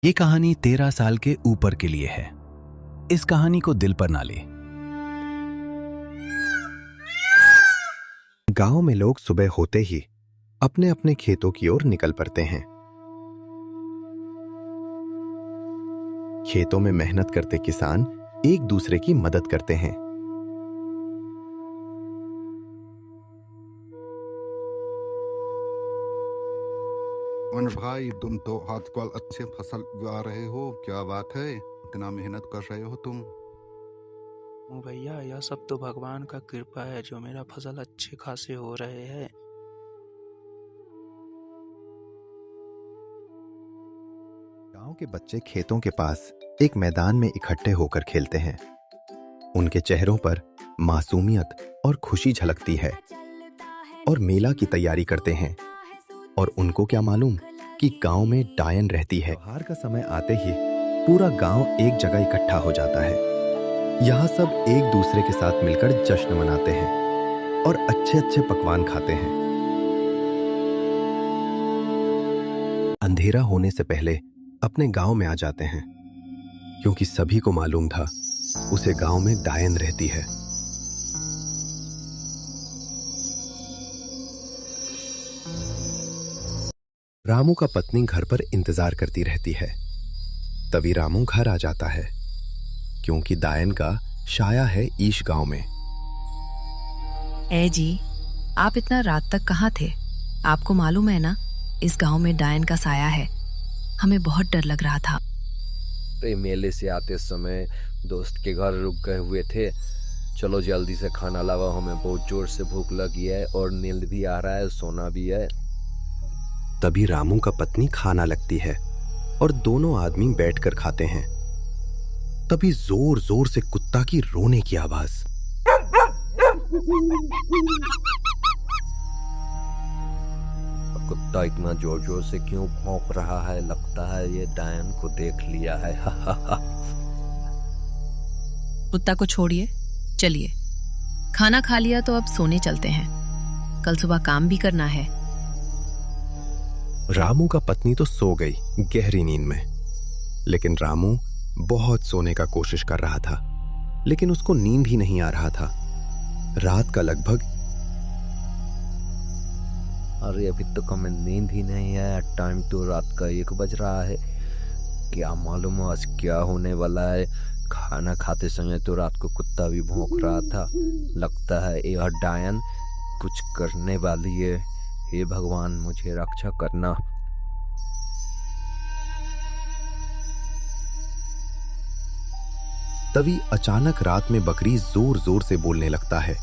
ये कहानी 13 साल के ऊपर के लिए है। इस कहानी को दिल पर ना ले। गांव में लोग सुबह होते ही अपने अपने खेतों की ओर निकल पड़ते हैं। खेतों में मेहनत करते किसान एक दूसरे की मदद करते हैं। वंश भाई, तुम तो आजकल अच्छे फसल उगा रहे हो। क्या बात है, इतना मेहनत कर रहे हो तुम? ओ भैया, यह सब तो भगवान का कृपा है जो मेरा फसल अच्छे खासे हो रहे हैं। गांव के बच्चे खेतों के पास एक मैदान में इकट्ठे होकर खेलते हैं। उनके चेहरों पर मासूमियत और खुशी झलकती है और मेला की तैयारी करते हैं। और उनको क्या मालूम कि गांव में डायन रहती है। त्योहार का समय आते ही पूरा गांव एक जगह इकट्ठा हो जाता है। यहाँ सब एक दूसरे के साथ मिलकर जश्न मनाते हैं और अच्छे अच्छे पकवान खाते हैं। अंधेरा होने से पहले अपने गांव में आ जाते हैं, क्योंकि सभी को मालूम था उसे गांव में डायन रहती है। रामू का पत्नी घर पर इंतजार करती रहती है। तभी रामू घर आ जाता है, क्योंकि डायन का शाया है ईश गांव में। ए जी, आप इतना रात तक कहाँ थे? आपको मालूम है ना, इस गांव में डायन का साया है। हमें बहुत डर लग रहा था। मेले से आते समय दोस्त के घर रुक गए हुए थे। चलो जल्दी से खाना लाओ, हमें बहुत जोर से भूख लगी है और नींद भी आ रहा है, सोना भी है। तभी रामू का पत्नी खाना लगती है और दोनों आदमी बैठकर खाते हैं। तभी जोर जोर से कुत्ता की रोने की आवाज। कुत्ता इतना जोर जोर से क्यों भौंक रहा है? लगता है ये डायन को देख लिया है। कुत्ता को छोड़िए, चलिए। खाना खा लिया तो अब सोने चलते हैं। कल सुबह काम भी करना है। रामू का पत्नी तो सो गई गहरी नींद में, लेकिन रामू बहुत सोने का कोशिश कर रहा था, लेकिन उसको नींद ही नहीं आ रहा था। रात का लगभग अरे अभी तक हमें नींद ही नहीं है। टाइम तो रात का 1 बज रहा है। क्या मालूम आज क्या होने वाला है। खाना खाते समय तो रात को कुत्ता भी भौंक रहा था। लगता है यह डायन कुछ करने वाली है। हे भगवान, मुझे रक्षा करना। तभी अचानक रात में बकरी जोर जोर से बोलने लगता है।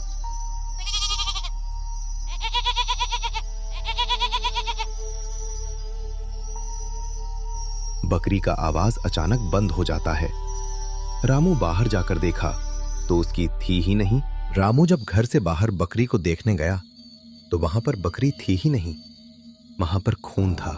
बकरी का आवाज अचानक बंद हो जाता है। रामू बाहर जाकर देखा तो उसकी थी ही नहीं। रामू जब घर से बाहर बकरी को देखने गया तो वहां पर बकरी थी ही नहीं, वहां पर खून था।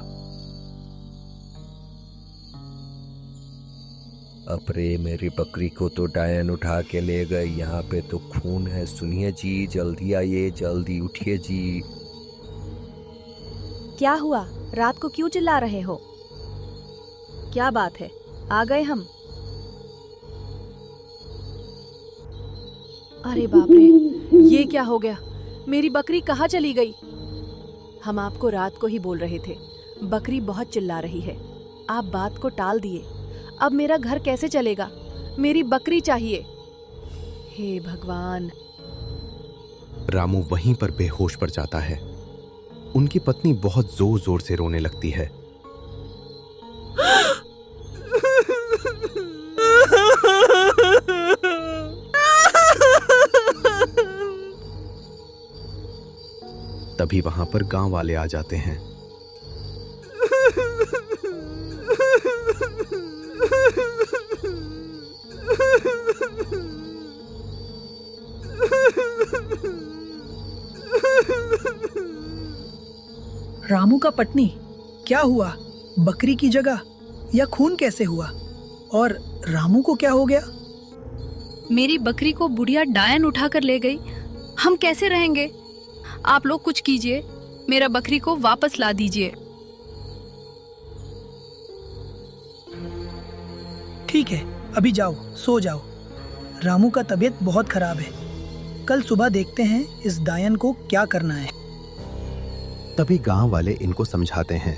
अरे मेरी बकरी को तो डायन उठा के ले गए। यहाँ पे तो खून है। सुनिए जी, जल्दी आइए, जल्दी उठिए जी। क्या हुआ? रात को क्यों चिल्ला रहे हो? क्या बात है? आ गए हम। अरे बाप रे, ये क्या हो गया? मेरी बकरी कहाँ चली गई? हम आपको रात को ही बोल रहे थे, बकरी बहुत चिल्ला रही है। आप बात को टाल दिए। अब मेरा घर कैसे चलेगा? मेरी बकरी चाहिए। हे भगवान। रामू वहीं पर बेहोश पड़ जाता है। उनकी पत्नी बहुत जोर जोर से रोने लगती है। तभी वहां पर गांव वाले आ जाते हैं। रामू का पत्नी, क्या हुआ? बकरी की जगह या खून कैसे हुआ? और रामू को क्या हो गया? मेरी बकरी को बुढ़िया डायन उठा कर ले गई। हम कैसे रहेंगे? आप लोग कुछ कीजिए, मेरा बकरी को वापस ला दीजिए। ठीक है, अभी जाओ, सो जाओ। रामू का तबीयत बहुत खराब है। कल सुबह देखते हैं इस डायन को क्या करना है। तभी गांव वाले इनको समझाते हैं।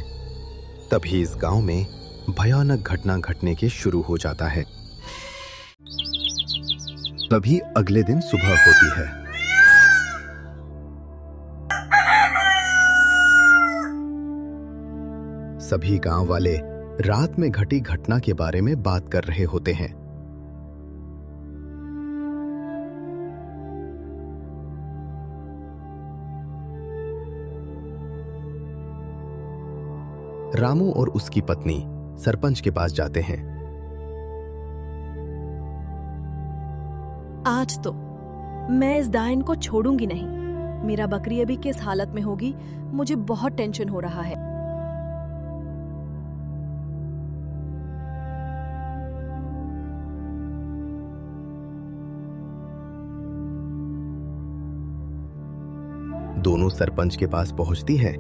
तभी इस गांव में भयानक घटना घटने के शुरू हो जाता है। तभी अगले दिन सुबह होती है। सभी गांव वाले रात में घटी घटना के बारे में बात कर रहे होते हैं। रामू और उसकी पत्नी सरपंच के पास जाते हैं। आज तो मैं इस डायन को छोड़ूंगी नहीं। मेरा बकरी अभी किस हालत में होगी, मुझे बहुत टेंशन हो रहा है। दोनों सरपंच के पास पहुंचती है।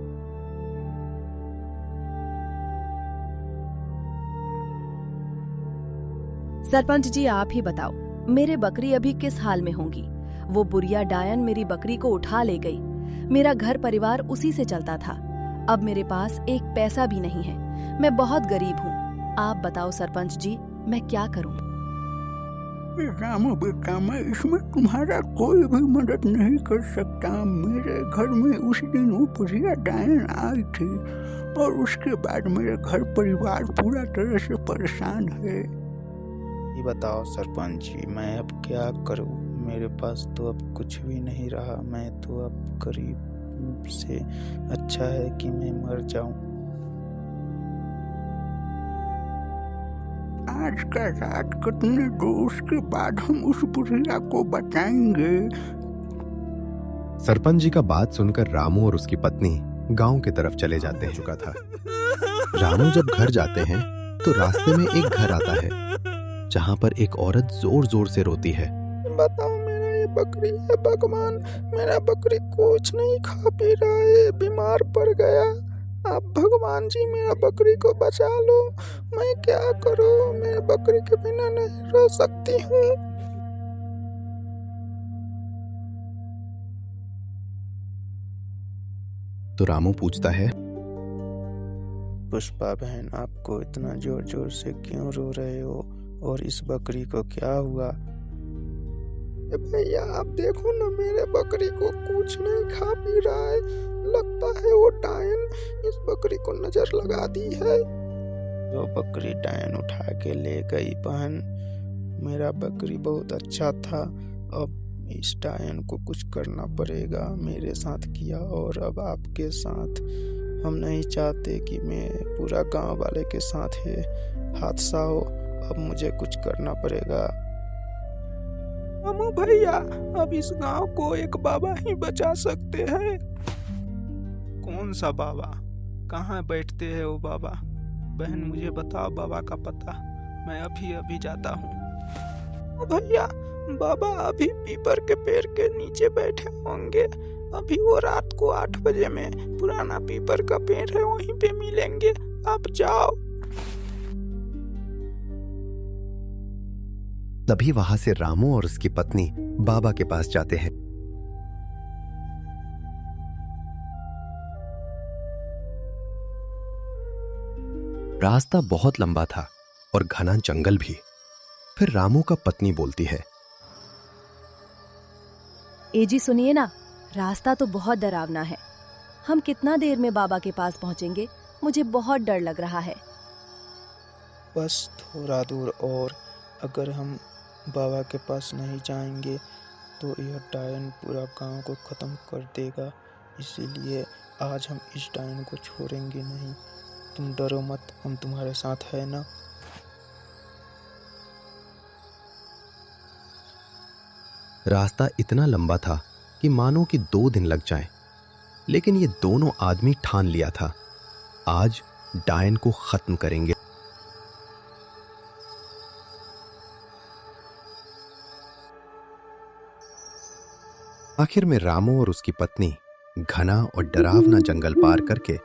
सरपंच जी, आप ही बताओ, मेरे बकरी अभी किस हाल में होंगी? वो बुढ़िया डायन मेरी बकरी को उठा ले गई। मेरा घर परिवार उसी से चलता था। अब मेरे पास एक पैसा भी नहीं है। मैं बहुत गरीब हूँ। आप बताओ सरपंच जी, मैं क्या करूँ? रामू बेटा, मैं इसमें तुम्हारा कोई भी मदद नहीं कर सकता। मेरे घर में उस दिन वो बुढ़िया डायन आई थी और उसके बाद मेरे घर परिवार पूरा तरह से परेशान है। ये बताओ सरपंच जी, मैं अब क्या करूं? मेरे पास तो अब कुछ भी नहीं रहा। मैं तो अब गरीब से अच्छा है कि मैं मर जाऊं। आज का रात कटने दो, उसके बाद हम उस बुढ़िया को बचाएंगे। सरपंच जी का बात सुनकर रामू और उसकी पत्नी गांव की तरफ चले जाते हैं। चुका था। रामू जब घर जाते हैं तो रास्ते में एक घर आता है जहां पर एक औरत जोर जोर से रोती है। बताओ, मेरा ये बकरी है भगवान, मेरा बकरी कुछ नहीं खा पी रहा है, बीमार पड़ गया। आप भगवान जी मेरा बकरी को बचा लो। मैं क्या करूं? मैं बकरी के बिना नहीं रह सकती हूँ। तो रामू पूछता है, पुष्पा बहन, आपको इतना जोर जोर से क्यों रो रहे हो? और इस बकरी को क्या हुआ? भैया, आप देखो ना, मेरे बकरी को कुछ नहीं खा पी रहा है। लगता है वो डायन इस बकरी को नजर लगा दी है। वो बकरी डायन उठा के ले गई बहन। मेरा बकरी बहुत अच्छा था। अब इस डायन को कुछ करना पड़ेगा। मेरे साथ किया और अब आपके साथ। हम नहीं चाहते कि मैं पूरा गांव वाले के साथ है हादसा हो। अब मुझे कुछ करना पड़ेगा। अमू भैया, अब इस गांव को एक बाबा ही बचा सकते हैं। कौन सा बाबा? कहाँ बैठते हैं वो बाबा? बहन, मुझे बताओ बाबा का पता। मैं अभी अभी जाता हूँ। भैया, बाबा अभी पीपर के पेड़ के नीचे बैठे होंगे। अभी वो रात को 8 बजे में पुराना पीपर का पेड़ है, वहीं पे मिलेंगे। आप जाओ। तभी वहां से रामू और उसकी पत्नी बाबा के पास जाते हैं। रास्ता बहुत लंबा था और घना जंगल भी। फिर रामू का पत्नी बोलती है, ए जी सुनिए ना, रास्ता तो बहुत डरावना है। हम कितना देर में बाबा के पास पहुंचेंगे? मुझे बहुत डर लग रहा है। बस थोड़ा दूर और। अगर हम बाबा के पास नहीं जाएंगे तो यह डायन पूरा गांव को ख़त्म कर देगा। इसीलिए आज हम इस डायन को छोड़ेंगे नहीं। तुम डरो मत, हम तुम्हारे साथ है ना। रास्ता इतना लंबा था कि मानो कि 2 दिन लग जाएं। लेकिन ये दोनों आदमी ठान लिया था, आज डायन को खत्म करेंगे। आखिर में रामू और उसकी पत्नी घना और डरावना जंगल पार करके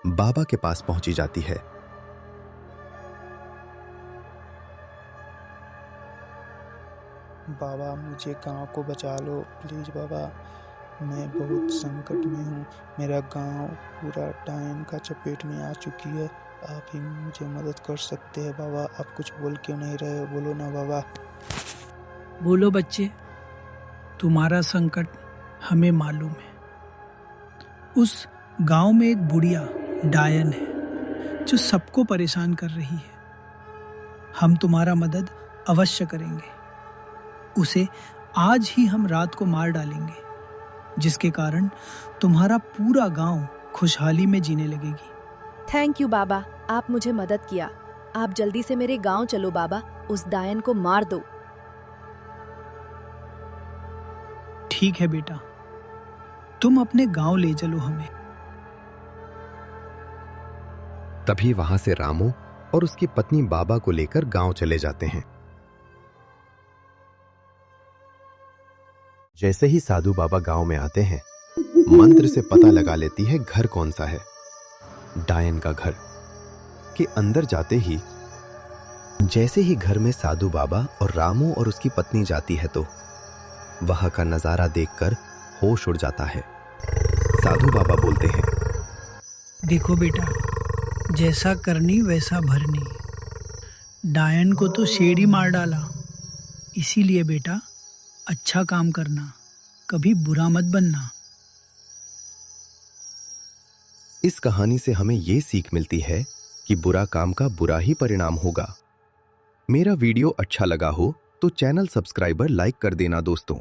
बाबा के पास पहुंची जाती है। बाबा मुझे गांव को बचा लो प्लीज़ बाबा, मैं बहुत संकट में हूँ। मेरा गांव पूरा डायन का चपेट में आ चुकी है। आप ही मुझे मदद कर सकते हैं बाबा। आप कुछ बोल क्यों नहीं रहे हो, बोलो ना बाबा। बोलो बच्चे, तुम्हारा संकट हमें मालूम है। उस गांव में एक बुढ़िया डायन है जो सबको परेशान कर रही है। हम तुम्हारा मदद अवश्य करेंगे। उसे आज ही हम रात को मार डालेंगे, जिसके कारण तुम्हारा पूरा गांव खुशहाली में जीने लगेगी। थैंक यू बाबा, आप मुझे मदद किया। आप जल्दी से मेरे गांव चलो बाबा, उस डायन को मार दो। ठीक है बेटा, तुम अपने गांव ले चलो हमें। तभी वहां से रामू और उसकी पत्नी बाबा को लेकर गांव चले जाते हैं। जैसे ही साधु बाबा गांव में आते हैं, मंत्र से पता लगा लेती है घर कौन सा है। डायन का घर के अंदर जाते ही जैसे ही घर में साधु बाबा और रामू और उसकी पत्नी जाती है तो वहां का नजारा देखकर होश उड़ जाता है। साधु बाबा बोलते हैं, देखो बेटा, जैसा करनी वैसा भरनी। डायन को तो शेर ही मार डाला, इसीलिए बेटा अच्छा काम करना, कभी बुरा मत बनना। इस कहानी से हमें यह सीख मिलती है कि बुरा काम का बुरा ही परिणाम होगा। मेरा वीडियो अच्छा लगा हो तो चैनल सब्सक्राइबर लाइक कर देना दोस्तों।